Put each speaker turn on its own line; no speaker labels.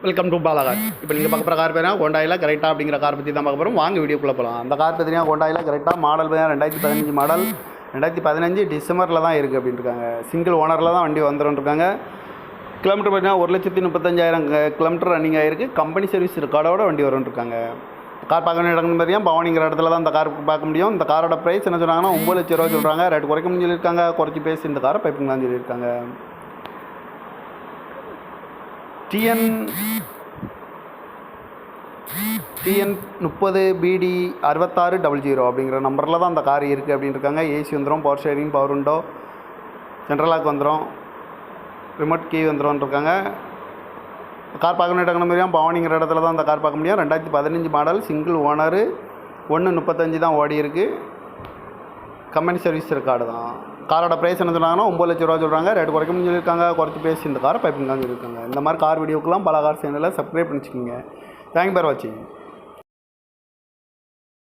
Welcome to Bala car. இப்போ நீங்கள் பார்க்க போகிற கார் பேர் ஹோண்டாயில் கரெக்டாக அப்படிங்கிற கார் பற்றி தான் பார்க்க போகிறோம். வாங்க வீடியோக்குள்ளே போகலாம். அந்த கார் பார்த்தீங்கன்னா ஹோண்டாயில் கரெக்டாக மாடல் பார்த்தீங்கன்னா 2015 மாடல், 2015 டிசம்பரில் தான் இருக்குது அப்படின்னு இருக்காங்க. சிங்கிள் ஓனரில் தான் வண்டி வந்துடும் இருக்காங்க. கிலோமீட்டர் பார்த்தீங்கன்னா 1,35,000 கிலோமீட்டர் ரன்னிங் ஆகிருக்கு. கம்பெனி சர்வீஸ் ரெக்கார்டோட வண்டி வரும்னு இருக்காங்க. கார் பார்க்க வேண்டிய இடம்னு பார்த்தீங்கன்னா பவானிங்கிற இடத்துல தான் இந்த கார் பார்க்க முடியும். இந்த காரோட ப்ரைஸ் என்ன சொல்கிறாங்கன்னா 9 லட்ச ரூபா சொல்கிறாங்க. ரேட் குறைக்கணும்னு சொல்லியிருக்காங்க. குறைச்சி பேசி இந்த காரை பைப்பிங் தான் சொல்லியிருக்காங்க. TN 30 BD 6600 அப்படிங்கிற நம்பரில் தான் அந்த கார் இருக்குது அப்படின்னு இருக்காங்க. ஏசி வந்துடும், power steering, power window, central lock வந்துடும், ரிமோட் கீ வந்துடும் இருக்காங்க. கார் பார்க்க வேண்டிய இடம்னா பவானிங்கிற இடத்துல தான் அந்த கார் பார்க்க முடியும். 2015 மாடல், சிங்கிள் ஓனரு, 1.35 தான் ஓடி இருக்குது. கம்பெனி சர்வீஸ் ரெக்கார்டு தான். காரோட ப்ரைஸ் என்ன சொல்கிறாங்கன்னா 9 லட்ச ரூபா சொல்கிறாங்க. ரேட் குறைக்கணும்னு சொல்லியிருக்காங்க. குறைச்சி பேசி இந்த காரை பைப்பிங் தான் சொல்லியிருக்காங்க. இந்த மாதிரி கார் வீடியோக்கெல்லாம் பல கார் சேனலில் சப்ஸ்கிரைப் பண்ணிச்சுக்கோங்க. தேங்க்யூ ஃபார் வாட்சிங்.